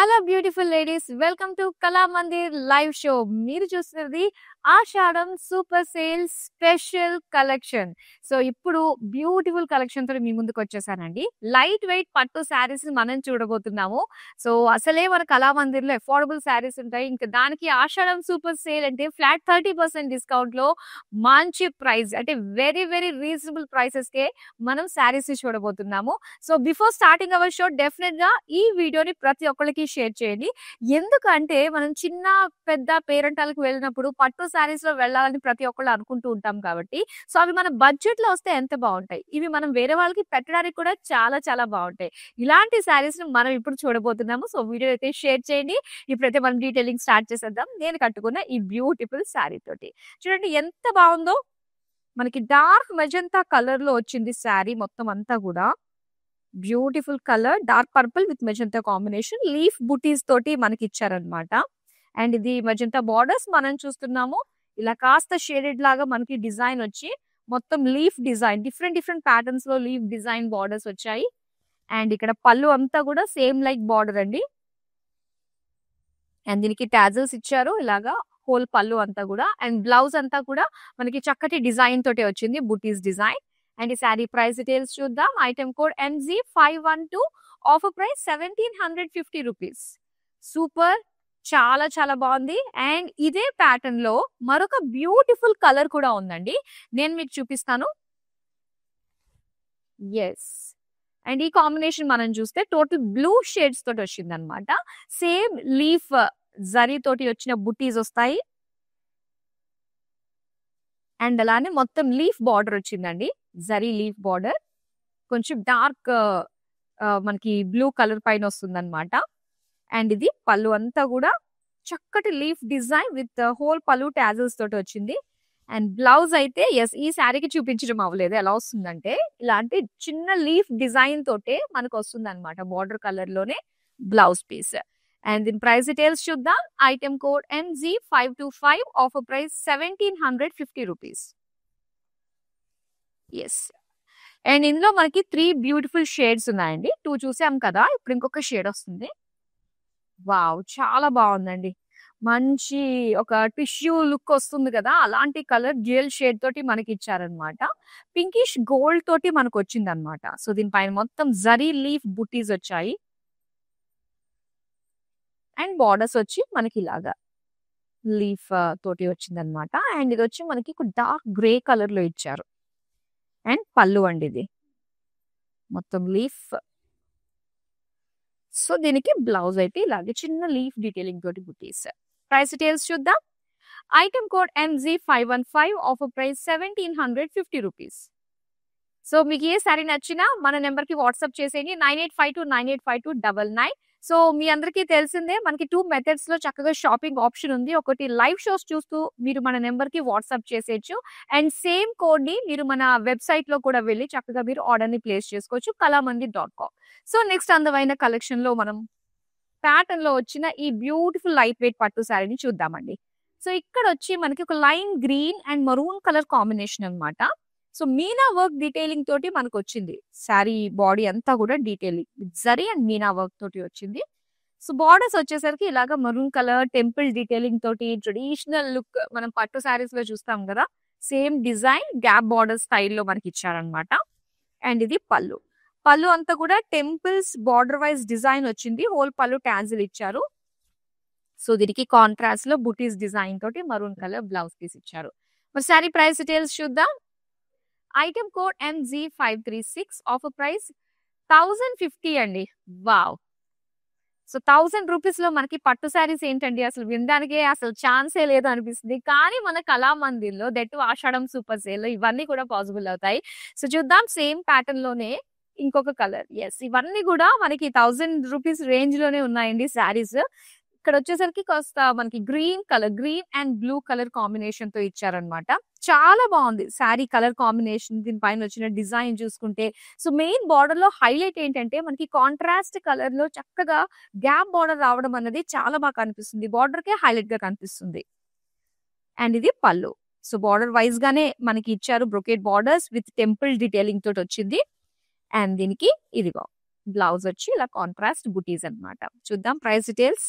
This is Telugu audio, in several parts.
Hello beautiful ladies, welcome to Kala Mandir live show. మీరు చూస్తున్నది Ashadham super sale special collection. So ఇప్పుడు బ్యూటిఫుల్ కలెక్షన్ తో మీ ముందుకు వచ్చేసానండి. లైట్ వెయిట్ పట్టు శారీస్ మనం చూడబోతున్నాము. సో అసలే మన కళా మందిర్ లో అఫోర్డబుల్ శారీస్ ఉంటాయి. ఇంకా దానికి ఆషాఢం సూపర్ సేల్ అంటే ఫ్లాట్ 30% డిస్కౌంట్ లో మంచి ప్రైస్, అంటే వెరీ వెరీ రీజనబుల్ ప్రైసెస్ కే మనం శారీస్ చూడబోతున్నాము. So before starting our show definite గా ఈ వీడియోని ప్రతి ఒక్కరికి షేర్ చేయండి. ఎందుకంటే మనం చిన్న పెద్ద పేరెంటాలకు వెళ్ళినప్పుడు పట్టు శారీస్ లో వెళ్ళాలని ప్రతి ఒక్కళ్ళు అనుకుంటూ ఉంటాం కాబట్టి, సో అవి మన బడ్జెట్ లో వస్తే ఎంత బాగుంటాయి, ఇవి మనం వేరే వాళ్ళకి పెట్టడానికి కూడా చాలా చాలా బాగుంటాయి. ఇలాంటి శారీస్ ని మనం ఇప్పుడు చూడబోతున్నాము. సో వీడియో అయితే షేర్ చేయండి. ఇప్పుడైతే మనం డీటెయిలింగ్ స్టార్ట్ చేసేద్దాం. నేను కట్టుకున్న ఈ బ్యూటిఫుల్ శారీ తోటి చూడండి ఎంత బాగుందో. మనకి డార్క్ మెజంతా కలర్ లో వచ్చింది శారీ మొత్తం అంతా కూడా. Beautiful colour, dark purple with magenta combination, leaf బుటీస్ తోటి మనకి ఇచ్చారనమాట. అండ్ ఇది మెజంతా బార్డర్స్ మనం చూస్తున్నాము. ఇలా కాస్త షేడెడ్ లాగా మనకి డిజైన్ వచ్చి మొత్తం leaf design, different different patterns లో లీఫ్ డిజైన్ బార్డర్స్ వచ్చాయి. అండ్ ఇక్కడ పళ్ళు అంతా కూడా సేమ్ లైక్ బార్డర్ అండి. అండ్ దీనికి టాజల్స్ ఇచ్చారు ఇలాగా హోల్ పళ్ళు అంతా కూడా. అండ్ బ్లౌజ్ అంతా కూడా మనకి చక్కటి డిజైన్ తోటి వచ్చింది, బుటీస్ డిజైన్. అండ్ ఈ శారీ ప్రైస్ డీటెయిల్స్ చూద్దాం. Item code MZ512, offer price 1750 rupees. Super, చాలా చాలా బాగుంది. అండ్ ఇదే ప్యాటర్న్ లో మరొక బ్యూటిఫుల్ కలర్ కూడా ఉందండి, నేను మీకు చూపిస్తాను. ఎస్, అండ్ ఈ కాంబినేషన్ మనం చూస్తే టోటల్ బ్లూ షేడ్స్ తోటి వచ్చింది అనమాట. సేమ్ లీఫ్ జరీ తోటి వచ్చిన బుటీస్ వస్తాయి. అండ్ అలానే మొత్తం లీఫ్ బార్డర్ వచ్చిందండి, జరీ లీఫ్ బార్డర్. కొంచెం డార్క్ మనకి బ్లూ కలర్ పైన వస్తుంది అనమాట. అండ్ ఇది పళ్ళు అంతా కూడా చక్కటి లీఫ్ డిజైన్ విత్ హోల్ పళ్ళు టాజల్స్ తోటి వచ్చింది. అండ్ బ్లౌజ్ అయితే ఎస్, ఈ శారీకి చూపించడం అవ్వలేదు. ఎలా వస్తుందంటే ఇలాంటి చిన్న లీఫ్ డిజైన్ తోటే మనకు వస్తుంది అనమాట, బార్డర్ కలర్ లోనే బ్లౌజ్ పీస్. అండ్ దీని ప్రైస్ డీటెయిల్స్ చూద్దాం. Item code MZ525, offer price 1750 rupees. Yes, and ఇందులో మనకి 3 బ్యూటిఫుల్ షేడ్స్ ఉన్నాయండి. 2 చూసాం కదా, ఇప్పుడు ఇంకొక షేడ్ వస్తుంది. వావ్, చాలా బాగుందండి. మంచి ఒక టిష్యూ లుక్ వస్తుంది కదా, అలాంటి కలర్ డ్యూయల్ షేడ్ తోటి మనకి ఇచ్చారనమాట. పింకిష్ గోల్డ్ తోటి మనకు వచ్చింది అనమాట. సో దీనిపైన మొత్తం జరీ లీఫ్ బుటీస్ వచ్చాయి. అండ్ బార్డర్స్ వచ్చి మనకి ఇలాగా లీఫ్ తోటి వచ్చింది అనమాట. అండ్ ఇది వచ్చి మనకి డార్క్ గ్రే కలర్ లో ఇచ్చారు. అండ్ పళ్ళు అండి ఇది మొత్తం లీఫ్. సో దీనికి బ్లౌజ్ అయితే ఇలాగే చిన్న లీఫ్ డీటెయిలింగ్ తోటి బుటీస్. ప్రైస్ డీటెయిల్స్ చూద్దాం. Item code MZ515, offer price 1750 rupees. So మీకు ఏ సారీ నచ్చినా మన నెంబర్ కి వాట్సాప్ చేసేయండి, 9852985299. సో మీ అందరికీ తెలిసిందే మనకి 2 మెథడ్స్ లో చక్కగా షాపింగ్ ఆప్షన్ ఉంది. ఒకటి లైవ్ షోస్ చూస్తూ మీరు మన నెంబర్ కి వాట్సాప్ చేసేయచ్చు. అండ్ సేమ్ కోడ్ ని మీరు మన వెబ్సైట్ లో కూడా వెళ్ళి చక్కగా మీరు ఆర్డర్ ని ప్లేస్ చేసుకోవచ్చు, kalamandir.com. సో నెక్స్ట్ అందమైన కలెక్షన్ లో మనం ప్యాటర్న్ లో వచ్చిన ఈ బ్యూటిఫుల్ లైట్ వెయిట్ పట్టు శారీని చూద్దామండి. సో ఇక్కడ వచ్చి మనకి ఒక line green and maroon colour combination అన్నమాట. సో మీనా వర్క్ డీటెయిలింగ్ తోటి మనకు వచ్చింది శారీ బాడీ అంతా కూడా detailing zari and Meena work తోటి వచ్చింది. సో బార్డర్స్ వచ్చేసరికి ఇలాగా మరూన్ కలర్ టెంపుల్ డీటెయిలింగ్ తోటి ట్రెడిషనల్ లుక్ మనం పట్టు శారీస్ లో చూస్తాం కదా, సేమ్ డిజైన్ గ్యాప్ బార్డర్ స్టైల్లో మనకి ఇచ్చారనమాట. అండ్ ఇది పళ్ళు. పళ్ళు అంతా కూడా టెంపుల్స్ బార్డర్ వైజ్ డిజైన్ వచ్చింది, హోల్ పళ్ళు టాజిల్ ఇచ్చారు. సో దీనికి కాంట్రాస్ట్ లో బుటీస్ డిజైన్ తోటి మరూన్ కలర్ బ్లౌజ్ పీస్ ఇచ్చారు. మరి శారీ ప్రైస్ డీటెయిల్స్ చూద్దాం. Item code MZ536, offer price 1050 అండి. వావ్, సో 1000 రూపీస్ లో మనకి పట్టు శారీస్ ఏంటండి, అసలు వినడానికే అసలు ఛాన్సే లేదు అనిపిస్తుంది. కానీ మన కళా మందిర్ లో దట్టు ఆషాఢం సూపర్ సేల్ లో ఇవన్నీ కూడా పాసిబుల్ అవుతాయి. సో చూద్దాం, సేమ్ ప్యాటర్న్ లోనే ఇంకొక కలర్. ఎస్, ఇవన్నీ కూడా మనకి 1000 రూపీస్ రేంజ్ లోనే ఉన్నాయండి శారీస్. ఇక్కడ వచ్చేసరికి కాస్త మనకి green colour, green and blue colour combination తో ఇచ్చారనమాట. చాలా బాగుంది శారీ కలర్ కాంబినేషన్. దీనిపైన వచ్చిన డిజైన్ చూసుకుంటే, సో మెయిన్ బార్డర్ లో హైలైట్ ఏంటంటే మనకి కాంట్రాస్ట్ కలర్ లో చక్కగా గ్యాప్ బార్డర్ రావడం అన్నది చాలా బాగా కనిపిస్తుంది, బార్డర్ కే హైలైట్ గా కనిపిస్తుంది. అండ్ ఇది పళ్ళు. సో బార్డర్ వైజ్ గానే మనకి ఇచ్చారు, brocade borders with temple detailing తోటి వచ్చింది. అండ్ దీనికి ఇదిగో బ్లౌజ్ వచ్చి ఇలా కాంట్రాస్ట్ బుటీస్ అన్నమాట. చూద్దాం price details.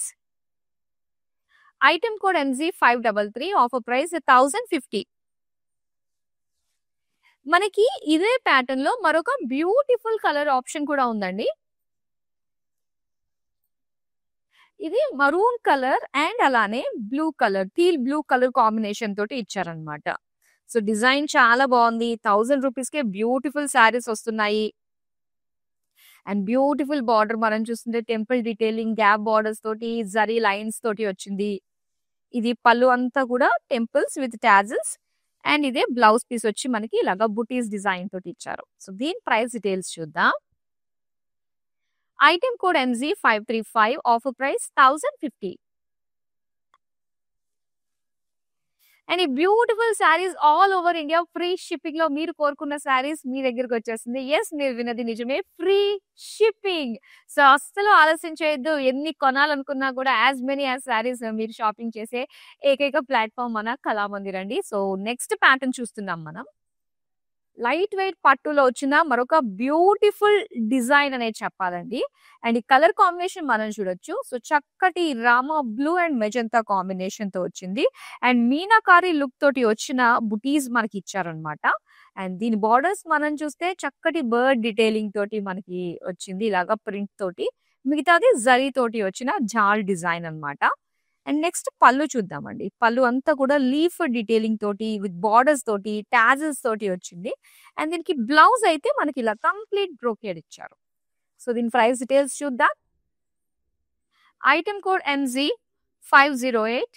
Item code MZ533, offer price 1050. మనకి ఇదే ప్యాటర్న్ లో మరొక బ్యూటిఫుల్ కలర్ ఆప్షన్ కూడా ఉందండి. ఇది మరూన్ కలర్ అండ్ అలానే blue colour, teal blue colour combination తోటి ఇచ్చారనమాట. సో డిజైన్ చాలా బాగుంది. 1000 రూపీస్ కే బ్యూటిఫుల్ శారీస్ వస్తున్నాయి. అండ్ బ్యూటిఫుల్ బార్డర్ మనం చూస్తుంటే టెంపుల్ డీటెయిలింగ్, గ్యాప్ బార్డర్స్ తోటి, జరీ లైన్స్ తోటి వచ్చింది. ఇది పళ్ళు అంతా కూడా టెంపుల్స్ విత్ టాజిల్స్. అండ్ ఇదే బ్లౌజ్ పీస్ వచ్చి మనకి ఇలాగా బుటీస్ డిజైన్ తోటి ఇచ్చారు. సో దీని ప్రైస్ డీటెయిల్స్ చూద్దాం. Item code MZ535, offer price 1050. And ఈ beautiful sarees all over India free shipping లో మీరు కోరుకున్న శారీస్ మీ దగ్గరకు వచ్చేస్తుంది. ఎస్, మీరు విన్నది నిజమే, ఫ్రీ షిప్పింగ్. సో అస్సలు ఆలస్యం చేయొద్దు. ఎన్ని కొనాలనుకున్నా కూడా యాజ్ మెనీ యాజ్ శారీస్ మీరు షాపింగ్ చేసే ఏకైక ప్లాట్ఫామ్ మన కళామందిర్ అండి. సో నెక్స్ట్ ప్యాటర్న్ చూస్తున్నాం మనం. లైట్ వెయిట్ పట్టులో వచ్చిన మరొక బ్యూటిఫుల్ డిజైన్ అనేది చెప్పాలండి. అండ్ ఈ కలర్ కాంబినేషన్ మనం చూడొచ్చు. సో చక్కటి Rama blue and magenta combination తో వచ్చింది. అండ్ మీనాకారి లుక్ తోటి వచ్చిన బుటీస్ మనకి ఇచ్చారనమాట. అండ్ దీని బార్డర్స్ మనం చూస్తే చక్కటి బర్డ్ డీటెయిలింగ్ తోటి మనకి వచ్చింది, ఇలాగా ప్రింట్ తోటి. మిగతాది జరీ తోటి వచ్చిన జాల్ డిజైన్ అన్నమాట. అండ్ నెక్స్ట్ పళ్ళు చూద్దామండి. పళ్ళు అంతా కూడా లీఫ్ డీటెయిలింగ్ తోటి విత్ బార్డర్స్ తోటి టాజిల్స్ తోటి వచ్చింది. అండ్ దీనికి బ్లౌజ్ అయితే మనకి ఇలా కంప్లీట్ బ్రోకేడ్ ఇచ్చారు. సో దీని ప్రైస్ డీటెయిల్స్ చూద్దాం. Item code MZ508,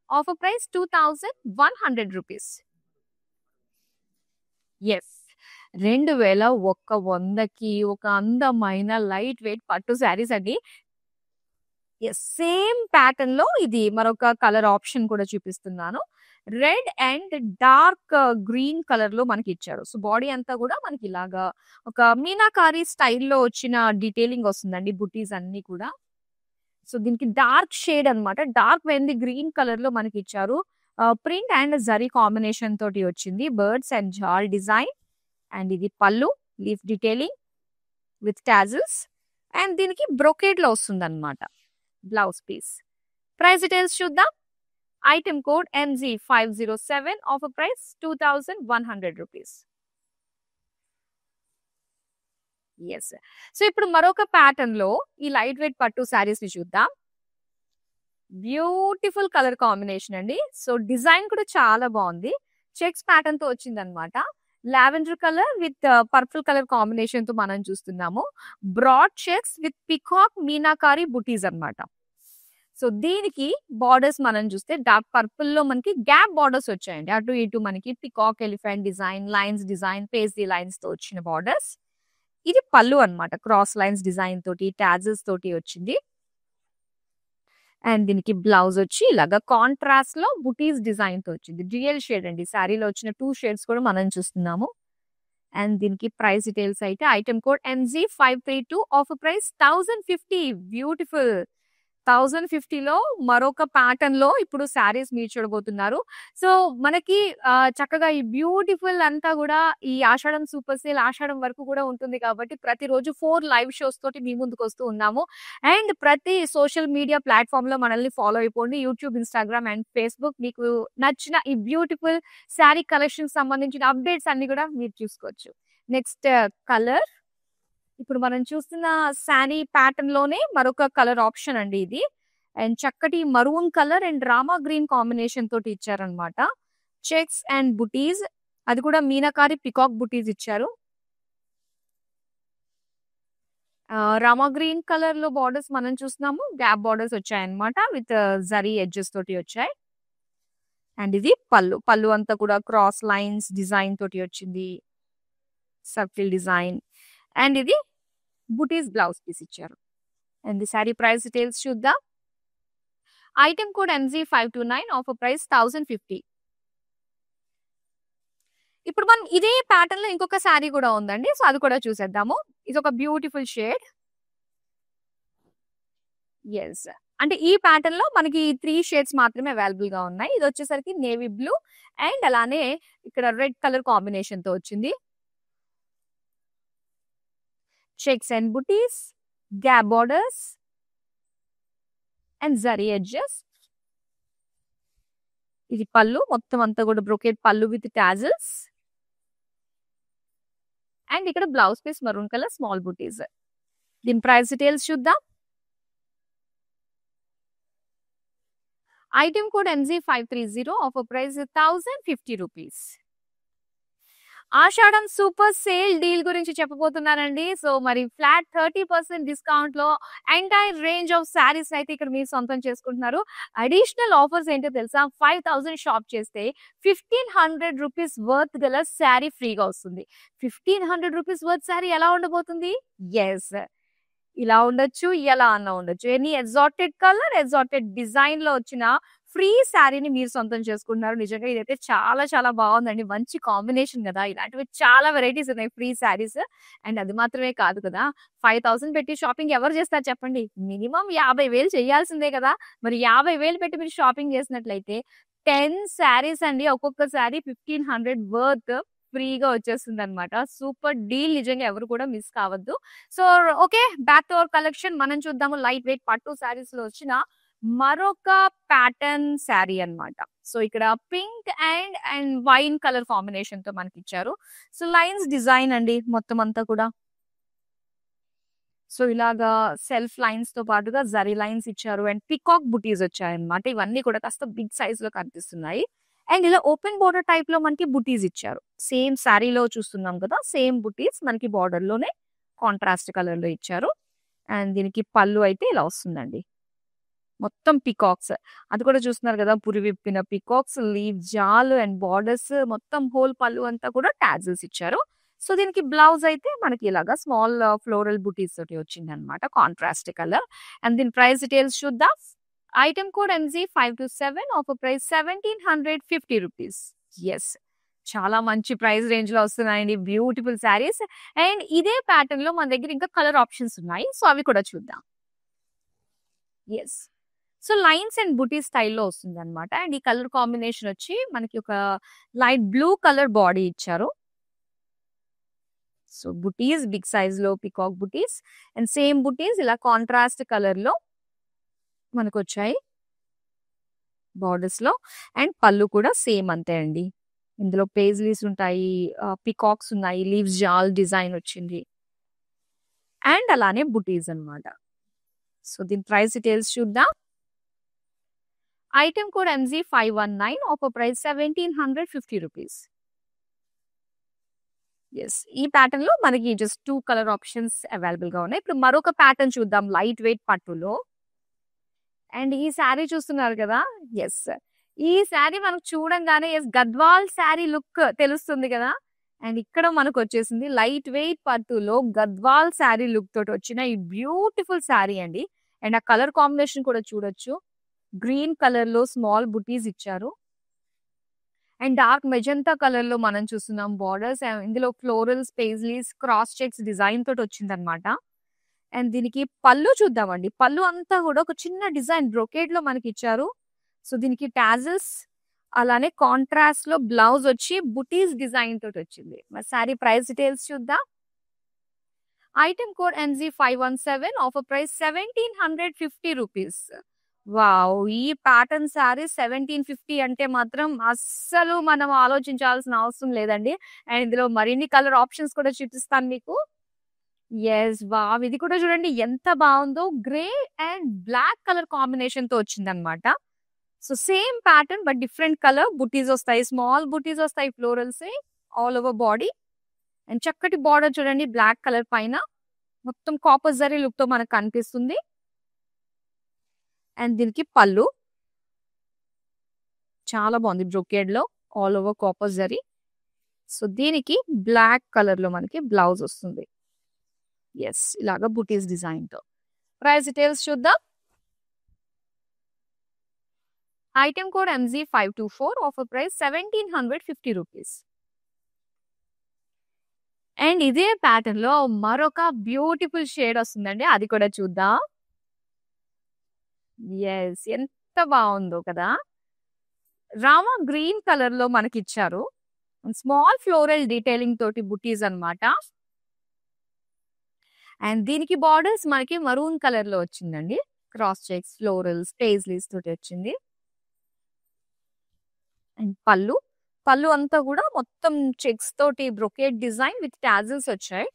offer price 2100 rupees. Yes, 2100కి ఒక అందమైన లైట్ వెయిట్ పట్టు శారీస్ అండి. ఎస్, సేమ్ ప్యాటర్న్ లో ఇది మరొక కలర్ ఆప్షన్ కూడా చూపిస్తున్నాను. Red and dark green colour లో మనకి ఇచ్చారు. సో బాడీ అంతా కూడా మనకి ఇలాగా ఒక మీనాకారి స్టైల్లో వచ్చిన డీటెయిలింగ్ వస్తుందండి, బుటీస్ అన్ని కూడా. సో దీనికి డార్క్ షేడ్ అన్నమాట, డార్క్ వెంది గ్రీన్ కలర్ లో మనకి ఇచ్చారు. ప్రింట్ అండ్ జరీ కాంబినేషన్ తోటి వచ్చింది, బర్డ్స్ అండ్ జాల్ డిజైన్. అండ్ ఇది పళ్ళు, leaf detailing with tassels. And దీనికి బ్రొకేడ్ లో వస్తుంది అనమాట బ్లౌజ్ పీస్. ప్రైస్ డీటెయిల్స్ చూద్దాం. Item code MZ507, offer price 2100 rupees. Yes, so ఇప్పుడు మరొక ప్యాటర్న్ లో ఈ లైట్ వెయిట్ పట్టు శారీస్ ని చూద్దాం. బ్యూటిఫుల్ కలర్ కాంబినేషన్ అండి. సో డిజైన్ కూడా చాలా బాగుంది, చెక్స్ ప్యాటర్న్ తో వచ్చింది అనమాట. Lavender colour with purple colour combination తో మనం చూస్తున్నాము. Broad checks with peacock meenakari butis అన్నమాట. సో దీనికి బార్డర్స్ మనం చూస్తే డార్క్ పర్పుల్ లో మనకి గ్యాప్ బార్డర్స్ వచ్చాయండి. అటు ఇటు మనకి peacock, elephant design, lines design, paisley lines తో వచ్చిన బార్డర్స్. ఇది పళ్ళు అన్నమాట, క్రాస్ లైన్స్ డిజైన్ తోటి టాజిల్స్ తోటి వచ్చింది. అండ్ దీనికి బ్లౌజ్ వచ్చి ఇలాగా కాంట్రాస్ట్ లో బుటీస్ డిజైన్ తో వచ్చింది. డ్యూయల్ షేడ్ అండి, శారీలో వచ్చిన 2 షేడ్స్ కూడా మనం చూస్తున్నాము. అండ్ దీనికి ప్రైస్ డీటెయిల్స్ అయితే item code MZ532, offer price 1050. Beautiful 1050లో మరొక ప్యాటర్న్ లో ఇప్పుడు శారీస్ మీరు చూడబోతున్నారు. సో మనకి చక్కగా ఈ బ్యూటిఫుల్ అంతా కూడా ఈ ఆషాఢం సూపర్ సేల్ ఆషాఢం వరకు కూడా ఉంటుంది కాబట్టి ప్రతిరోజు 4 లైవ్ షోస్ తోటి మీ ముందుకు వస్తూ ఉన్నాము. అండ్ ప్రతి సోషల్ మీడియా ప్లాట్ఫామ్ లో మనల్ని ఫాలో అయిపోండి, యూట్యూబ్, ఇన్స్టాగ్రామ్ అండ్ ఫేస్బుక్. మీకు నచ్చిన ఈ బ్యూటిఫుల్ శారీ కలెక్షన్ సంబంధించిన అప్డేట్స్ అన్ని కూడా మీరు చూసుకోవచ్చు. నెక్స్ట్ కలర్, ఇప్పుడు మనం చూస్తున్న శారీ ప్యాటర్న్ లోనే మరొక కలర్ ఆప్షన్ అండి ఇది. అండ్ చక్కటి maroon colour and Rama green combination తోటి ఇచ్చారనమాట. చెక్స్ అండ్ బుటీస్, అది కూడా మీనాకారి పికాక్ బుటీస్ ఇచ్చారు. రామా గ్రీన్ కలర్ లో బార్డర్స్ మనం చూస్తున్నాము, గ్యాప్ బార్డర్స్ వచ్చాయన్నమాట విత్ జరీ ఎడ్జెస్ తోటి వచ్చాయి. అండ్ ఇది పళ్ళు, పళ్ళు అంతా కూడా క్రాస్ లైన్స్ డిజైన్ తోటి వచ్చింది, సర్కిల్ డిజైన్. అండ్ ఇది బుటీస్ బ్లౌజ్ పీస్ ఇచ్చారు. And the saree price details చూద్దాం. Item code MZ529, offer price 1050. ఇప్పుడు మనం ఇదే ప్యాటర్న్ లో ఇంకొక శారీ కూడా ఉందండి, సో అది కూడా చూసేద్దాము. ఇది ఒక బ్యూటిఫుల్ షేడ్. ఎస్, అంటే ఈ ప్యాటర్న్ లో మనకి 3 షేడ్స్ మాత్రమే అవైలబుల్ గా ఉన్నాయి. ఇది వచ్చేసరికి నేవీ బ్లూ అండ్ అలానే ఇక్కడ రెడ్ కలర్ కాంబినేషన్ తో వచ్చింది. Checks and butis, gap borders and zari edges. ఇది పళ్ళు, మొత్తం అంతా కూడా brocade pallu with tassels. And ఇక్కడ blouse piece maroon colour small butis. దీని ప్రైస్ డీటెయిల్స్ చూద్దాం. Item code MZ530, offer price 1050 rupees. Ashadham super sale deal గురించి చెప్పబోతున్నానండి. సో మరి ఫ్లాట్ 30% డిస్కౌంట్ లో ఎంటైర్ రేంజ్ ఆఫ్ శారీస్ అయితే ఇక్కడ మీరు సొంతం చేసుకుంటున్నారు. అడిషనల్ ఆఫర్స్ ఏంటో తెలుసా? 5000 షాప్ చేస్తే 1500 రూపీస్ వర్త్ గల శారీ ఫ్రీగా వస్తుంది. 1500 రూపీస్ వర్త్ శారీ ఎలా ఉండబోతుంది? ఎస్, ఇలా ఉండొచ్చు, ఎలా అన్నా ఉండొచ్చు. ఎనీ ఎగ్జాటెడ్ కలర్, ఎగ్జాటెడ్ డిజైన్ లో వచ్చిన ఫ్రీ శారీని మీరు సొంతం చేసుకుంటున్నారు. నిజంగా ఇదైతే చాలా చాలా బాగుందండి. మంచి కాంబినేషన్ కదా. ఇలాంటివి చాలా వెరైటీస్ ఉన్నాయి ఫ్రీ శారీస్. అండ్ అది మాత్రమే కాదు కదా, 5000 పెట్టి షాపింగ్ ఎవరు చేస్తారు చెప్పండి? మినిమం 50,000 చేయాల్సిందే కదా. మరి 50,000 పెట్టి మీరు షాపింగ్ చేసినట్లయితే 10 శారీస్ అండి, ఒక్కొక్క శారీ 1500 వర్త్ ఫ్రీగా వచ్చేస్తుంది అనమాట. సూపర్ డీల్, నిజంగా ఎవరు కూడా మిస్ కావద్దు. So okay, back to our collection మనం చూద్దాము. లైట్ వెయిట్ పట్టు శారీస్ లో వచ్చిన మరొక ప్యాటర్న్ శారీ అన్నమాట. సో ఇక్కడ pink and wine colour combination తో మనకి ఇచ్చారు. సో లైన్స్ డిజైన్ అండి మొత్తం అంతా కూడా. సో ఇలాగా సెల్ఫ్ లైన్స్ తో పాటుగా జరీ లైన్స్ ఇచ్చారు అండ్ పికాక్ బుటీస్ వచ్చాయన్నమాట. ఇవన్నీ కూడా కాస్త బిగ్ సైజ్ లో కనిపిస్తున్నాయి. అండ్ ఇలా ఓపెన్ బోర్డర్ టైప్ లో మనకి బుటీస్ ఇచ్చారు. సేమ్ శారీలో చూస్తున్నాం కదా, సేమ్ బుటీస్ మనకి బార్డర్ లోనే కాంట్రాస్ట్ కలర్ లో ఇచ్చారు. అండ్ దీనికి పళ్ళు అయితే ఇలా వస్తుందండి, మొత్తం పికాక్స్. అది కూడా చూస్తున్నారు కదా, పురి విప్పిన పికాక్స్, లీవ్ జాల్ అండ్ బార్డర్స్, మొత్తం హోల్ పళ్ళు అంతా కూడా టాజిల్స్ ఇచ్చారు. సో దీనికి బ్లౌజ్ అయితే మనకి ఇలాగా స్మాల్ ఫ్లోరల్ బుటీస్ తోటి వచ్చింది అనమాట, కాంట్రాస్ట్ కలర్. అండ్ దీని ప్రైస్ డీటెయిల్స్ చూద్దాం. Item code MZ527, offer price 1750 rupees. Yes, చాలా మంచి ప్రైస్ రేంజ్ లో వస్తున్నాయండి బ్యూటిఫుల్ శారీస్. అండ్ ఇదే ప్యాటర్న్ లో మన దగ్గర ఇంకా కలర్ ఆప్షన్స్ ఉన్నాయి. సో అవి కూడా చూద్దాం. ఎస్, సో లైన్స్ అండ్ బుటీ స్టైల్లో వస్తుంది అనమాట. అండ్ ఈ కలర్ కాంబినేషన్ వచ్చి మనకి ఒక లైట్ బ్లూ కలర్ బాడీ ఇచ్చారు. సో బుటీస్ బిగ్ సైజ్ లో పికాక్ బుటీస్ అండ్ సేమ్ బుటీస్ ఇలా కాంట్రాస్ట్ కలర్ లో మనకు వచ్చాయి బార్డర్స్ లో. అండ్ పళ్ళు కూడా సేమ్ అంతే అండి. ఇందులో పేజ్లీస్ ఉంటాయి, పికాక్స్ ఉన్నాయి, లీవ్స్ జాల్ డిజైన్ వచ్చింది అండ్ అలానే బుటీస్ అన్నమాట. సో దీని ప్రైస్ డీటెయిల్స్ చూద్దాం. Item code MZ519, offer price 1750 rupees. Yes, ఈ ప్యాటర్న్ లో మనకి జస్ట్ 2 కలర్ ఆప్షన్స్ అవైలబుల్ గా ఉన్నాయి. ఇప్పుడు మరొక ప్యాటర్న్ చూద్దాం లైట్ వెయిట్ పట్టులో. అండ్ ఈ శారీ చూస్తున్నారు కదా, ఎస్, ఈ శారీ మనకు చూడంగానే ఎస్ గద్వాల్ శారీ లుక్ తెలుస్తుంది కదా. అండ్ ఇక్కడ మనకు వచ్చేసింది లైట్ వెయిట్ పట్టులో గద్వాల్ శారీ లుక్ తోటి వచ్చిన ఈ బ్యూటిఫుల్ శారీ అండి. అండ్ ఆ కలర్ కాంబినేషన్ కూడా చూడొచ్చు, గ్రీన్ కలర్ లో స్మాల్ బుటీస్ ఇచ్చారు అండ్ డార్క్ మెజంతా కలర్ లో మనం చూస్తున్నాం బార్డర్స్. ఇందులో florals, paisleys, cross checks design తోటి వచ్చింది అనమాట. అండ్ దీనికి పళ్ళు చూద్దామండి. పళ్ళు అంతా కూడా ఒక చిన్న డిజైన్ బ్రొకేడ్ లో మనకి ఇచ్చారు. సో దీనికి టాజిల్స్, అలానే కాంట్రాస్ట్ లో బ్లౌజ్ వచ్చి బుటీస్ డిజైన్ తోటి వచ్చింది. మరి శారీ ప్రైస్ డీటెయిల్స్ చూద్దాం. Item code MZ517, offer price 1750 rupees. Wow, ఈ ప్యాటర్న్ శారీ 1750 అంటే మాత్రం అస్సలు మనం ఆలోచించాల్సిన అవసరం లేదండి. అండ్ ఇందులో మరిన్ని కలర్ ఆప్షన్స్ కూడా చూపిస్తాను మీకు. ఎస్, వావ్, ఇది కూడా చూడండి ఎంత బాగుందో. Grey and black colour combination తో వచ్చింది అనమాట. So same pattern but different colour butis వస్తాయి, స్మాల్ బుటీస్ వస్తాయి, florals all over body. And చక్కటి బార్డర్ చూడండి బ్లాక్ కలర్ పైన, మొత్తం కాపర్ జరీ లుక్ తో మనకు కనిపిస్తుంది. అండ్ దీనికి పళ్ళు చాలా బాగుంది, బ్రొకేడ్ లో all over copper zari. So దీనికి బ్లాక్ కలర్ లో మనకి బ్లౌజ్ వస్తుంది. ఎస్, ఇలాగా బుటీస్ డిజైన్ తో. ప్రైస్ డీటెయిల్స్ చూద్దాం. Item code MZ524, offer price 1750 rupees. And ఇదే ప్యాటర్న్ లో మరొక బ్యూటిఫుల్ షేడ్ వస్తుందండి, అది కూడా చూద్దాం. ఎస్, ఎంత బాగుందో కదా. రామా గ్రీన్ కలర్ లో మనకి ఇచ్చారు. స్మాల్ ఫ్లోరల్ డీటెయిలింగ్ తోటి బుటీస్ అన్నమాట. అండ్ దీనికి బార్డర్స్ మనకి మరూన్ కలర్ లో వచ్చిందండి. క్రాస్ చెక్స్, ఫ్లోరల్స్, పేజ్లీస్ తోటి వచ్చింది. అండ్ పళ్ళు అంతా కూడా మొత్తం చెక్స్ తోటి బ్రొకేట్ డిజైన్ విత్ టాజిల్స్ వచ్చాయి.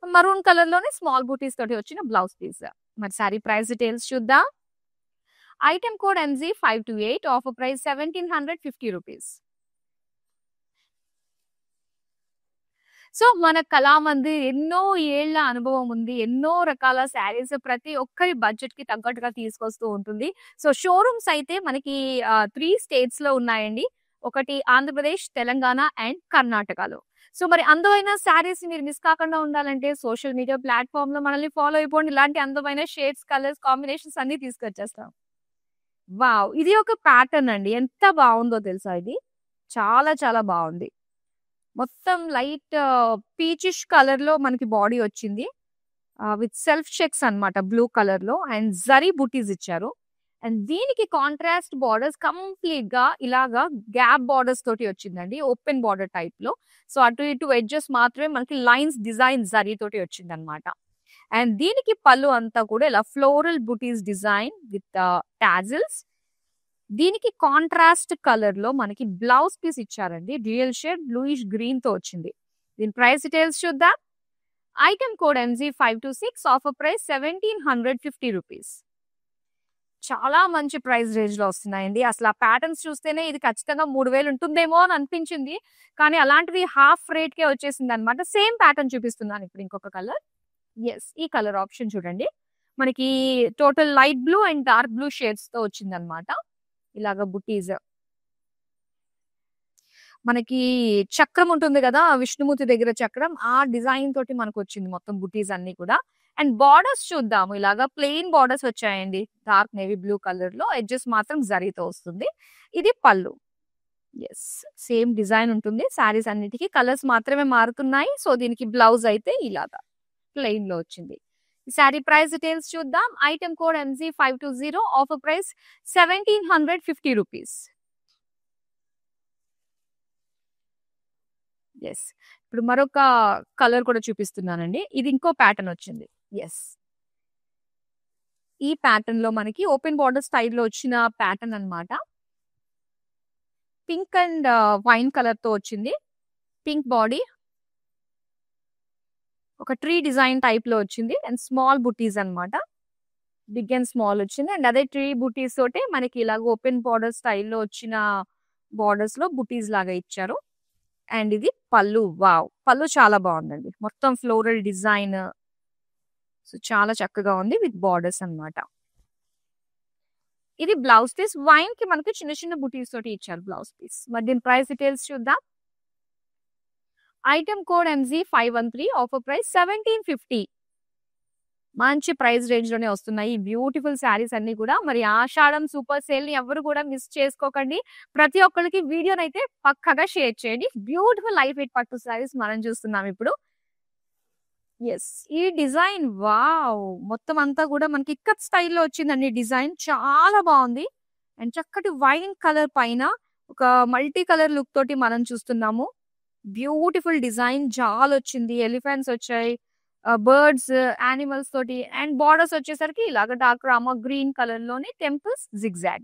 మరూన్ కలర్ లోనే స్మాల్ బూటీస్ తోటి వచ్చిన బ్లౌజ్ పీస్. మరి సారీ ప్రైస్ డీటెయిల్స్ చూద్దాం. Item code MZ528, offer price 1750 rupees. So మన కళామందిర్ ఎన్నో ఏళ్ల అనుభవం ఉంది. ఎన్నో రకాల శారీస్ ప్రతి ఒక్కరి బడ్జెట్ కి తగ్గట్టుగా తీసుకొస్తూ ఉంటుంది. సో షోరూమ్స్ అయితే మనకి 3 స్టేట్స్ లో ఉన్నాయండి. ఒకటి ఆంధ్రప్రదేశ్, తెలంగాణ అండ్ కర్ణాటకలో. సో మరి అందమైన శారీస్ మీరు మిస్ కాకుండా ఉండాలంటే సోషల్ మీడియా ప్లాట్ఫామ్ లో మనల్ని ఫాలో అయిపోండి. ఇలాంటి అందమైన షేడ్స్, కలర్స్, కాంబినేషన్స్ అన్ని తీసుకొచ్చేస్తాం. వావ్! ఇది ఒక ప్యాటర్న్ అండి. ఎంత బావుందో తెలుసా ఇది? చాలా చాలా బావుంది. మొత్తం లైట్ పీచిష్ కలర్‌లో మనకి బాడీ వచ్చింది. విత్ సెల్ఫ్ చెక్స్ అన్నమాట బ్లూ కలర్‌లో అండ్ జరీ బూటీస్ ఇచ్చారు. అండ్ దీనికి కాంట్రాస్ట్ బార్డర్స్ కంప్లీట్‌గా ఇలాగా గ్యాప్ బార్డర్స్ తోటి వచ్చిందండి. ఓపెన్ బార్డర్ టైప్‌లో. సో అటు ఇటు ఎడ్జెస్ మాత్రమే మనకి లైన్స్ డిజైన్ జరీ తోటి వచ్చిందన్నమాట. అండ్ దీనికి పళ్ళు అంతా కూడా ఇలా floral butis design with tassels. దీనికి కాంట్రాస్ట్ కలర్ లో మనకి బ్లౌజ్ పీస్ ఇచ్చారండి. డ్యూయల్ షేడ్ బ్లూయిష్ గ్రీన్ తో వచ్చింది. దీని ప్రైస్ డీటెయిల్స్ చూద్దాం. Item code MZ526, offer price 1750 rupees. చాలా మంచి ప్రైస్ రేంజ్ లో వస్తున్నాయండి. అసలు ఆ ప్యాటర్న్స్ చూస్తేనే ఇది ఖచ్చితంగా 3000 ఉంటుందేమో అని అనిపించింది. కానీ అలాంటిది హాఫ్ రేట్ కే వచ్చేసింది అనమాట. సేమ్ ప్యాటర్న్ చూపిస్తున్నాను ఇప్పుడు ఇంకొక కలర్. ఎస్, ఈ కలర్ ఆప్షన్ చూడండి. మనకి total light blue and dark blue shades తో వచ్చిందనమాట. ఇలాగ బుటీస్. మనకి చక్రం ఉంటుంది కదా, విష్ణుమూర్తి దగ్గర చక్రం, ఆ డిజైన్ తోటి మనకు వచ్చింది మొత్తం బుటీస్ అన్ని కూడా. అండ్ బార్డర్స్ చూద్దాము. ఇలాగా ప్లెయిన్ బార్డర్స్ వచ్చాయండి. డార్క్ నేవీ బ్లూ కలర్ లో ఎడ్జెస్ మాత్రం జరీతో వస్తుంది. ఇది పళ్ళు. ఎస్, సేమ్ డిజైన్ ఉంటుంది. శారీస్ అన్నిటికీ కలర్స్ మాత్రమే మారుతున్నాయి. సో దీనికి బ్లౌజ్ అయితే ఇలాగా ప్లెయిన్ లో వచ్చింది. శారీ ప్రైస్ డీటెయిల్స్ చూద్దాం. Item code MZ520, offer price 1750 rupees. Yes, ఇప్పుడు మరొక కలర్ కూడా చూపిస్తున్నానండి. ఇది ఇంకో ప్యాటర్న్ వచ్చింది. ఎస్, ఈ ప్యాటర్న్ లో మనకి ఓపెన్ బార్డర్ స్టైల్లో వచ్చిన ప్యాటర్న్ అన్నమాట. పింక్ అండ్ వైన్ కలర్ తో వచ్చింది. పింక్ బాడీ, ఒక ట్రీ డిజైన్ టైప్ లో వచ్చింది. అండ్ స్మాల్ బుటీస్ అన్నమాట. బిగ్ అండ్ స్మాల్ వచ్చింది. అండ్ అదే ట్రీ బుటీస్ తోటే మనకి ఇలాగ ఓపెన్ బార్డర్ స్టైల్లో వచ్చిన బార్డర్స్ లో బుటీస్ లాగా ఇచ్చారు. అండ్ ఇది పళ్ళు. వావ్! పళ్ళు చాలా బాగుందండి. మొత్తం ఫ్లోరల్ డిజైన్. సో చాలా చక్కగా ఉంది విత్ బార్డర్స్ అన్నమాట. ఇది బ్లౌజ్ పీస్. వైన్ కి మనకి చిన్న చిన్న బుటీస్ తోటి ఇచ్చారు బ్లౌజ్ పీస్. మరి దీని ప్రైస్ డీటెయిల్స్ చూద్దాం. Item code MZ513, offer price 1750. మంచి ప్రైస్ రేంజ్ లోనే వస్తున్నాయి ఈ బ్యూటిఫుల్ శారీస్ అన్ని కూడా. మరి ఆషాఢం సూపర్ సేల్ ని ఎవరు కూడా మిస్ చేసుకోకండి. ప్రతి ఒక్కరికి వీడియోనైతే పక్కగా షేర్ చేయండి. బ్యూటిఫుల్ లైట్ వెయిట్ పట్టు శారీస్ మనం చూస్తున్నాం ఇప్పుడు. ఎస్, ఈ డిజైన్ వావ్! మొత్తం అంతా కూడా మనకి ఇక్కత్ స్టైల్లో వచ్చిందండి డిజైన్. చాలా బాగుంది. అండ్ చక్కటి వైన్ కలర్ పైన ఒక మల్టీ కలర్ లుక్ తోటి మనం చూస్తున్నాము. Beautiful design. జాల్ వచ్చింది, ఎలిఫెంట్స్ వచ్చాయి, బర్డ్స్, యానిమల్స్ తోటి. అండ్ బార్డర్స్ వచ్చేసరికి ఇలాగ డార్క్ రామా గ్రీన్ కలర్ లోని టెంపుల్స్ జిగ్జాగ్.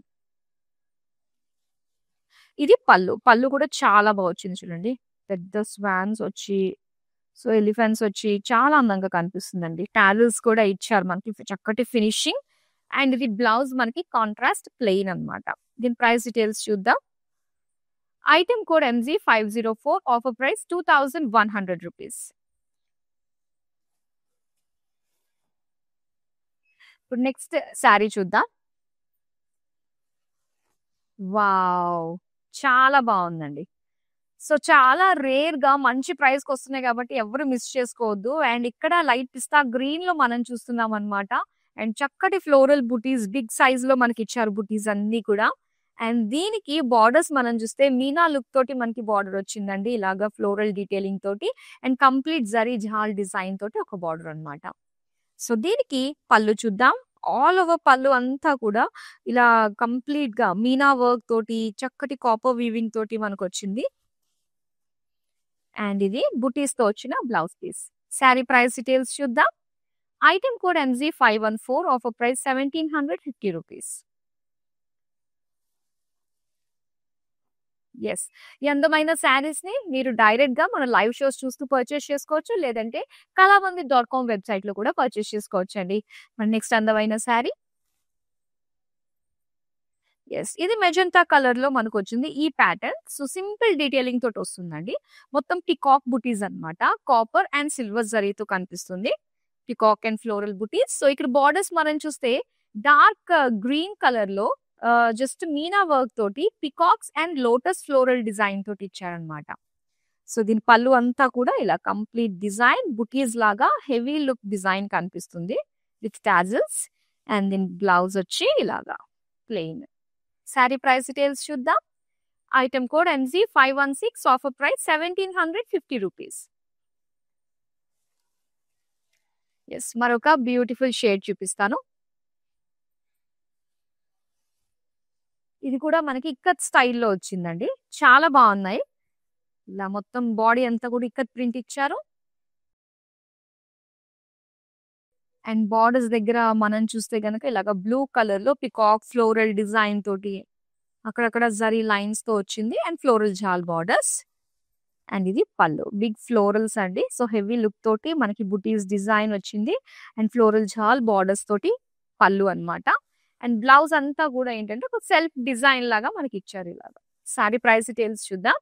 ఇది పళ్ళు. పళ్ళు కూడా చాలా బాగా వచ్చింది చూడండి. పెద్ద స్వాన్స్ వచ్చి, సో ఎలిఫెంట్స్ వచ్చి చాలా అందంగా కనిపిస్తుందండి. టాజిల్స్ కూడా ఇచ్చారు మనకి చక్కటి ఫినిషింగ్. అండ్ ఇది బ్లౌజ్ మనకి కాంట్రాస్ట్ ప్లెయిన్ అన్నమాట. దీని ప్రైస్ డీటెయిల్స్ చూద్దాం. Item code MZ504, offer price 2100 rupees. ఇప్పుడు నెక్స్ట్ శారీ చూద్దాం. వావ్! చాలా బాగుందండి. సో చాలా రేర్ గా మంచి ప్రైస్ కి వస్తున్నాయి కాబట్టి ఎవరు మిస్ చేసుకోవద్దు. అండ్ ఇక్కడ లైట్ పిస్తా గ్రీన్ లో మనం చూస్తున్నాం అన్నమాట. అండ్ చక్కటి ఫ్లోరల్ బుటీస్ బిగ్ సైజ్ లో మనకి ఇచ్చారు బుటీస్ అన్ని కూడా. అండ్ దీనికి బార్డర్స్ మనం చూస్తే మీనా లుక్ తోటి మనకి బార్డర్ వచ్చిందండి. ఇలాగా ఫ్లోరల్ డీటెయిలింగ్ తోటి అండ్ కంప్లీట్ జరీ జాల్ డిజైన్ తోటి ఒక బార్డర్ అన్నమాట. సో దీనికి పళ్ళు చూద్దాం. ఆల్ ఓవర్ పళ్ళు అంతా కూడా ఇలా కంప్లీట్ గా మీనా వర్క్ తోటి చక్కటి కాపర్ వీవింగ్ తోటి మనకు వచ్చింది. అండ్ ఇది బుటీస్ తో వచ్చిన blouse piece. Saree price details చూద్దాం. Item code MZ514 offer price 1750 rupees. Yes. ఈ అందమైన శారీస్‌ని మీరు డైరెక్ట్‌గా మన లైవ్ షోస్ చూస్తూ పర్చేజ్ చేసుకోవచ్చు. లేదంటే కళామందిర్.com వెబ్‌సైట్‌లో కూడా పర్చేజ్ చేసుకోవచ్చండి. మన నెక్స్ట్ అందమైన శారీ. యెస్. ఇది మెజెంటా కలర్‌లో మనకొచ్చింది. ఈ ప్యాటర్న్ సింపుల్ డీటెయిలింగ్ తోటొస్తుందండి. మొత్తం పికాక్ బుటీస్ అన్నమాట. కాపర్ అండ్ సిల్వర్ జరీతో కనిపిస్తుంది. Peacock and floral buttis. So, ఇక్కడ బోర్డర్స్ మనం చూస్తే డార్క్ గ్రీన్ కలర్‌లో జస్ట్ మీనా వర్క్ తోటి peacocks and lotus floral design తోటి ఇచ్చారన్నమాట. సో, దీని పళ్ళు అంతా కూడా ఇలా కంప్లీట్ డిజైన్ బుటీస్ లాగా హెవీ లుక్ డిజైన్ కనిపిస్తుంది. విత్ టాజిల్స్ అండ్ దీని బ్లౌజ్ వచ్చి ఇలాగా ప్లెయిన్. శారీ ప్రైస్ డీటెయిల్స్ చూద్దాం. Item code MZ516 offer price 1750 rupees. Yes. మరొక బ్యూటిఫుల్ షేడ్ చూపిస్తాను. ఇది కూడా మనకి ఇక్కత్ స్టైల్‌లో వచ్చిందండి. చాలా బాగున్నాయి. ఇలా మొత్తం బాడీ అంతా కూడా ఇక్కత్ ప్రింట్ ఇచ్చారు. అండ్ బోర్డర్స్ దగ్గర మనం చూస్తే గనక ఇలాగ బ్లూ కలర్‌లో పికాక్ ఫ్లోరల్ డిజైన్ తోటి అక్కడక్కడ జరీ లైన్స్‌తో వచ్చింది. And floral jaal borders. And ఇది పళ్ళు. బిగ్ ఫ్లోరల్స్ అండి. సో, హెవీ లుక్ తోటి మనకి బుటీస్ డిజైన్ వచ్చింది. అండ్ ఫ్లోరల్ జాల్ బోర్డర్స్ తోటి పళ్ళు అన్నమాట. అండ్ బ్లౌజ్ అంతా కూడా ఏంటంటే ఒక సెల్ఫ్ డిజైన్ లాగా మనకి ఇచ్చారు ఇలాగ. సారీ ప్రైస్ డీటెయిల్స్ చూద్దాం.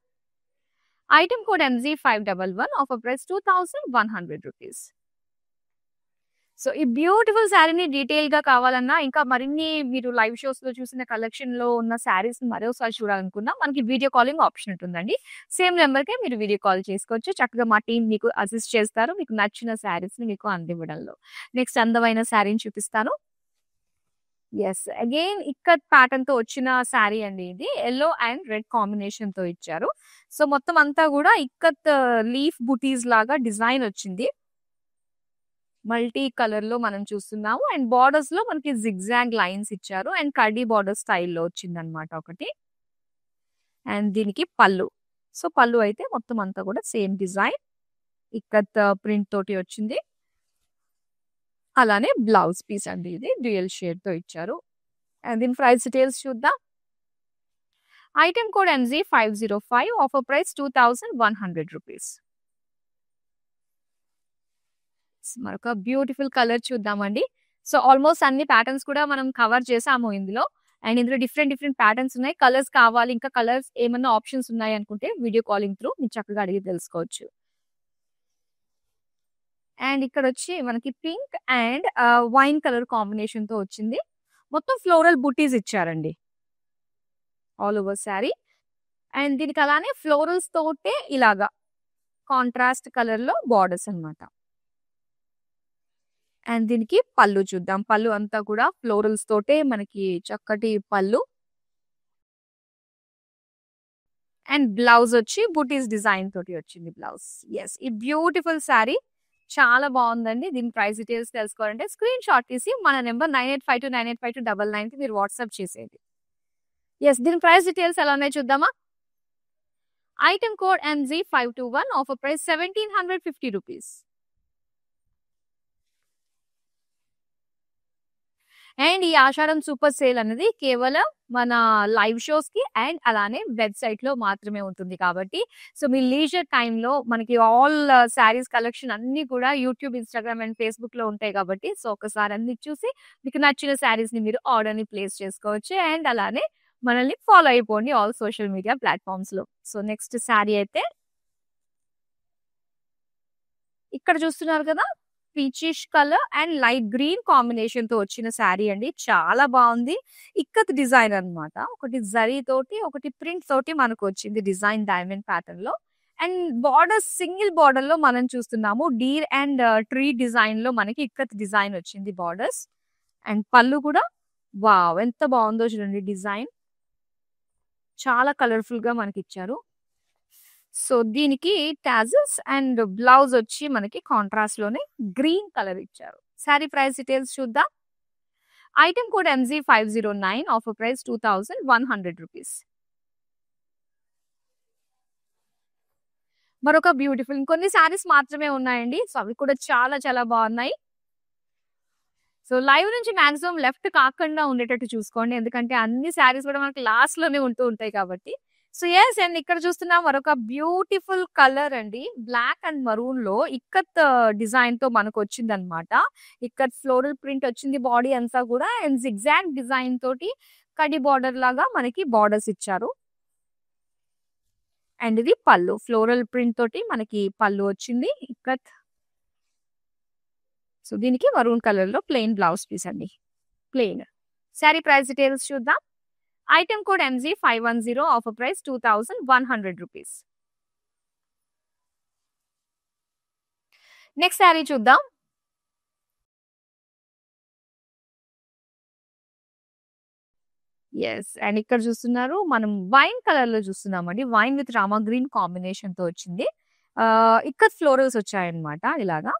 Item code MZ511 offer price 2100 rupees. So, ఈ బ్యూటిఫుల్ శారీని డీటెయిల్‌గా కావాలన్నా, ఇంకా మరిన్ని మీరు లైవ్ షోస్‌లో చూసిన కలెక్షన్‌లో ఉన్న శారీస్‌ని మరోసారి చూడాలనుకున్నా, మనకి వీడియో కాలింగ్ ఆప్షన్ ఉంటుందండి. సేమ్ నంబర్‌కే మీరు వీడియో కాల్ చేసుకోవచ్చు. చక్కగా మా టీమ్ మీకు అసిస్ట్ చేస్తారు. మీకు నచ్చిన శారీస్‌ని మీకు అందివ్వడంలో. నెక్స్ట్ అందమైన శారీని చూపిస్తాను. యెస్. అగైన్ ఇక్కత్ ప్యాటర్న్‌తో వచ్చిన శారీ అండి ఇది. యెల్లో అండ్ రెడ్ కాంబినేషన్‌తో ఇచ్చారు. సో, మొత్తం అంతా కూడా ఇక్కత్ లీఫ్ బుటీస్ లాగా డిజైన్ వచ్చింది. మల్టీ కలర్‌లో మనం చూస్తున్నాము. అండ్ బోర్డర్స్‌లో మనకి జిగ్‌జాగ్ లైన్స్ ఇచ్చారు. అండ్ కడ్డీ బోర్డర్ స్టైల్‌లో వచ్చిందన్నమాట ఒకటి. అండ్ దీనికి పళ్ళు. సో, పళ్ళు అయితే మొత్తం అంతా కూడా సేమ్ డిజైన్. ఇక్కత్ ప్రింట్ తోటి వచ్చింది. అలానే బ్లౌజ్ పీస్ అండి ఇది. డ్యూయల్ షేడ్‌తో ఇచ్చారు. అండ్ దీని ప్రైస్ డీటెయిల్స్ చూద్దాం. Item code MZ505 offer price 2100 rupees. మరొక బ్యూటిఫుల్ కలర్ చూద్దామండి. సో, ఆల్మోస్ట్ అన్ని ప్యాటర్న్స్ కూడా మనం కవర్ చేసాము ఇందులో. అండ్ ఇందులో డిఫరెంట్ డిఫరెంట్ ప్యాటర్న్స్ ఉన్నాయి. కలర్స్ కావాలి, ఇంకా కలర్స్ ఏమన్నా ఆప్షన్స్ ఉన్నాయి అనుకుంటే వీడియో కాలింగ్ త్రూ మీరు చక్కగా అడిగి తెలుసుకోవచ్చు. అండ్ ఇక్కడొచ్చి మనకి పింక్ అండ్ వైన్ కలర్ కాంబినేషన్‌తో వచ్చింది. మొత్తం ఫ్లోరల్ బుటీస్ ఇచ్చారండి. All over sari. అండ్ దీనికి అలానే ఫ్లోరల్స్ తోటే ఇలాగా కాంట్రాస్ట్ కలర్‌లో బోర్డర్స్ అన్నమాట. అండ్ దీనికి పళ్ళు చూద్దాం. పళ్ళు అంతా కూడా ఫ్లోరల్స్ తోటే మనకి చక్కటి పళ్ళు. అండ్ బ్లౌజ్ వచ్చి బుటీస్ డిజైన్ తోటి వచ్చింది బ్లౌజ్. యెస్. ఈ బ్యూటిఫుల్ శారీ చాలా బాగుందండి. దీని ప్రైస్ డీటెయిల్స్ తెలుసుకోవాలంటే స్క్రీన్ షాట్ తీసి మన నంబర్ 9852985299కి మీరు వాట్సాప్ చేసేయండి. యెస్. దీని ప్రైస్ డీటెయిల్స్ ఎలా ఉన్నాయో చూద్దామా? Item code MZ521 offer price 1750 rupees. And ఈ ఆషాఢం సూపర్ సేల్ అనేది కేవలం మన లైవ్ షోస్‌కి అండ్ అలానే వెబ్‌సైట్‌లో మాత్రమే ఉంటుంది కాబట్టి, సో, మీ లీజర్ టైమ్‌లో మనకి ఆల్ శారీస్ కలెక్షన్ అన్నీ కూడా యూట్యూబ్, ఇన్‌స్టాగ్రామ్ అండ్ ఫేస్‌బుక్‌లో ఉంటాయి కాబట్టి, సో, ఒకసారి అన్ని చూసి మీకు నచ్చిన శారీస్‌ని మీరు ఆర్డర్‌ని ప్లేస్ చేసుకోవచ్చు. అండ్ అలానే మనల్ని ఫాలో అయిపోండి ఆల్ సోషల్ మీడియా ప్లాట్‌ఫార్మ్స్‌లో. సో, నెక్స్ట్ శారీ అయితే ఇక్కడ చూస్తున్నారు కదా! Peachish colour and light green కాంబినేషన్‌తో వచ్చిన శారీ అండి. చాలా బావుంది. ఇక్కత్ డిజైన్ అన్నమాట. ఒకటి జరీ తోటి, ఒకటి ప్రింట్ తోటి మనకొచ్చింది డిజైన్ డైమండ్ ప్యాటర్న్‌లో. అండ్ బోర్డర్స్ సింగిల్ బోర్డర్‌లో మనం చూస్తున్నాము. డీర్ అండ్ ట్రీ డిజైన్‌లో మనకి ఇక్కత్ డిజైన్ వచ్చింది బోర్డర్స్. అండ్ పళ్ళు కూడా వావ్! ఎంత బావుందో చూడండి డిజైన్. చాలా కలర్‌ఫుల్‌గా మనకిచ్చారు. సో, దీనికి టాజిల్స్ అండ్ బ్లౌజ్ వచ్చి మనకి కాంట్రాస్ట్‌లోనే గ్రీన్ కలర్ ఇచ్చారు. శారీ ప్రైస్ డీటెయిల్స్ చూద్దాం. Item code MZ509 offer price 2100 rupees. మరొక బ్యూటిఫుల్ ఇంకొన్ని శారీస్ మాత్రమే ఉన్నాయండి. సో, అవి కూడా చాలా చాలా బాగున్నాయి. సో లైవ్ నుంచి మాక్సిమం లెఫ్ట్ కాకుండా ఉండేటట్టు చూసుకోండి. ఎందుకంటే అన్ని శారీస్ కూడా మనకి లాస్ట్‌లోనే ఉంటూ ఉంటాయి కాబట్టి. సో యెస్ అండ్ ఇక్కడ చూస్తున్నాం మరొక బ్యూటిఫుల్ కలర్ అండి. బ్లాక్ అండ్ మరూన్‌లో ఇక్కత్ డిజైన్‌తో మనకొచ్చిందనమాట. ఇక్కత్ ఫ్లోరల్ ప్రింట్ వచ్చింది బాడీ అంతా కూడా అండ్ జిగ్‌జాగ్ డిజైన్ తోటి కడి బార్డర్ లాగా మనకి బార్డర్స్ ఇచ్చారు. అండ్ ఇది పళ్ళు. ఫ్లోరల్ ప్రింట్ తోటి మనకి పళ్ళు వచ్చింది. ఇక్కత్ సో దీనికి మరూన్ కలర్‌లో ప్లెయిన్ బ్లౌజ్ పీస్ అండి. ప్లెయిన్. శారీ ప్రైస్ డీటెయిల్స్ చూద్దాం. Item code MG510 offer price 2100 rupees. Next sari చూద్దాం. యెస్. అండ్ ఇక్కడ చూస్తున్నారు మనం వైన్ కలర్‌లో చూస్తున్నామండి. వైన్ విత్ రామా గ్రీన్ కాంబినేషన్‌తో వచ్చింది. ఇక్కత్ ఫ్లోరల్స్ వచ్చాయన్నమాట ఇలాగా.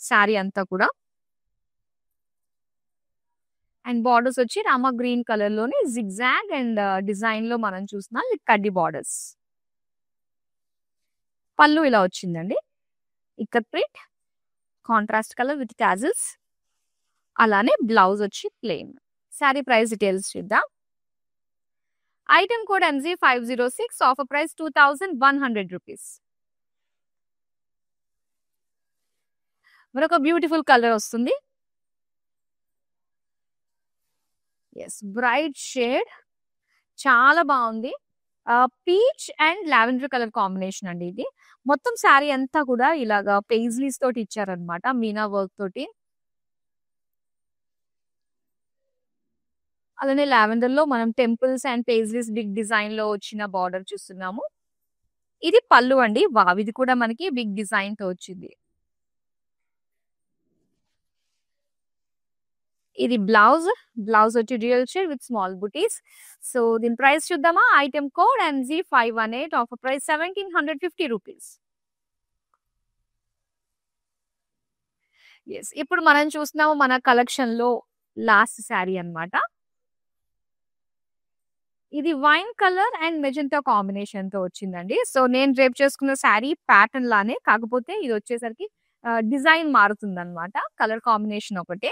శారీ అంతా కూడా. అండ్ బార్డర్స్ వచ్చి రామా గ్రీన్ కలర్‌లోనే జిగ్‌జాగ్ అండ్ డిజైన్‌లో మనం చూస్తున్నాం కడ్డీ బార్డర్స్. పళ్ళు ఇలా వచ్చిందండి. Ikat print, contrast colour with tassels. అలానే బ్లౌజ్ వచ్చి ప్లెయిన్. శారీ ప్రైస్ డీటెయిల్స్ చూద్దాం. Item code MG506 offer price 2100 rupees. మరొక బ్యూటిఫుల్ కలర్ వస్తుంది. యెస్. బ్రైట్ షేడ్ చాలా బాగుంది. Peach and lavender colour combination అండి ఇది. మొత్తం శారీ అంతా కూడా ఇలాగా పేజ్లీస్ తోటి ఇచ్చారనమాట. మీనా వర్క్ తోటి. అలానే లావెండర్ లో మనం temples and paisleys big design లో వచ్చిన బార్డర్ చూస్తున్నాము. ఇది పళ్ళు అండి. వావ్! ఇది కూడా మనకి బిగ్ డిజైన్ తో వచ్చింది. ఇది బ్లౌజ్. బ్లౌజ్ వచ్చి dual shade with small buttis. So దీని ప్రైస్ చూద్దామా. Item code MG518 offer price 1750 rupees. Yes. ఇప్పుడు మనం చూస్తున్నాము మన కలెక్షన్ లో లాస్ట్ శారీ అన్నమాట. ఇది wine colour and magenta combination తో వచ్చిందండి. సో నేను డ్రేప్ చేసుకున్న శారీ ప్యాటర్న్ లానే, కాకపోతే ఇది వచ్చేసరికి డిజైన్ మారుతుందన్నమాట. కలర్ కాంబినేషన్ ఒకటే.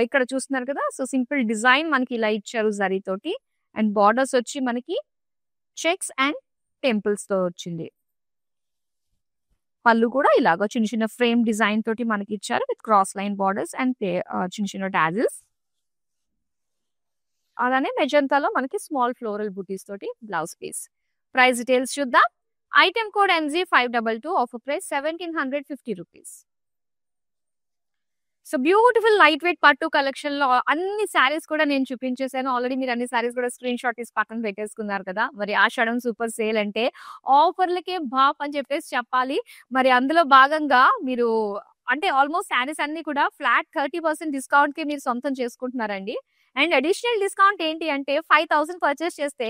ఇక్కడ చూస్తున్నారు కదా. సో సింపుల్ డిజైన్ మనకి ఇలా ఇచ్చారు జరీ తోటి. అండ్ బార్డర్స్ వచ్చి మనకి చెక్స్ అండ్ టెంపుల్స్ తో వచ్చింది. పళ్ళు కూడా ఇలాగ చిన్న చిన్న ఫ్రేమ్ డిజైన్ తోటి మనకి ఇచ్చారు with cross line borders and చిన్న చిన్న టాజిల్స్. అలానే మెజంతాలో మనకి స్మాల్ ఫ్లోరల్ బుటీస్ తోటి బ్లౌజ్ పీస్. ప్రైస్ డీటెయిల్స్ చూద్దాం. Item code MG522 offer price 1750 rupees. So beautiful light weight పట్టు కలెక్షన్ లో అన్ని శారీస్ కూడా నేను చూపించేసాను. ఆల్రెడీ మీరు అన్ని శారీస్ కూడా స్క్రీన్ షాట్ తీసి పక్కన పెట్టేసుకున్నారు కదా. మరి ఆషాఢం సూపర్ సేల్ అంటే ఆఫర్లకే బాప్ అని చెప్పేసి చెప్పాలి. మరి అందులో భాగంగా మీరు అంటే ఆల్మోస్ట్ శారీస్ అన్ని కూడా ఫ్లాట్ 30% డిస్కౌంట్ కి మీరు సొంతం చేసుకుంటున్నారండి. అండ్ అడిషనల్ డిస్కౌంట్ ఏంటి అంటే 5000 పర్చేస్ చేస్తే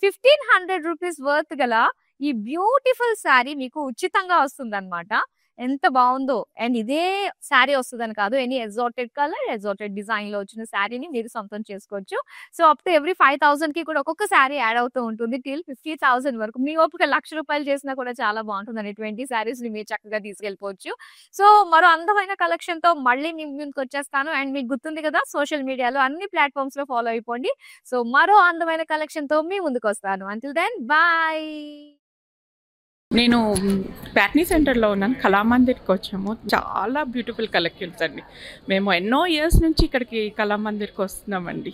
1500 రూపీస్ వర్త్ గల ఈ బ్యూటిఫుల్ శారీ మీకు ఉచితంగా వస్తుందన్నమాట. ఎంత బాగుందో. అండ్ ఇదే శారీ వస్తుందని కాదు, ఎనీ ఎగ్జాటెడ్ కలర్, ఎగ్జాటెడ్ డిజైన్ లో వచ్చిన శారీని మీరు సొంతం చేసుకోవచ్చు. సో అప్ టు ఎవ్రీ 5000 కి కూడా ఒక్కొక్క శారీ యాడ్ అవుతూ ఉంటుంది టిల్ 50,000 వరకు. మీ ఓపిక 1,00,000 రూపాయలు చేసినా కూడా చాలా బాగుంటుందండి. 20 శారీస్ ని మీరు చక్కగా తీసుకెళ్ళిపోవచ్చు. సో మరో అందమైన కలెక్షన్ తో మళ్ళీ మీ ముందుకు వచ్చేస్తాను. అండ్ మీకు గుర్తుంది కదా, సోషల్ మీడియాలో అన్ని ప్లాట్ఫామ్స్ లో ఫాలో అయిపోండి. సో మరో అందమైన కలెక్షన్ తో మీ ముందుకు వస్తాను. Until then bye. నేను ప్యాట్నీ సెంటర్లో ఉన్నాను. కళామందిర్కి వచ్చాము. చాలా బ్యూటిఫుల్ కలెక్షన్స్ అండి. మేము ఎన్నో ఇయర్స్ నుంచి ఇక్కడికి కళామందిర్కి వస్తున్నామండి.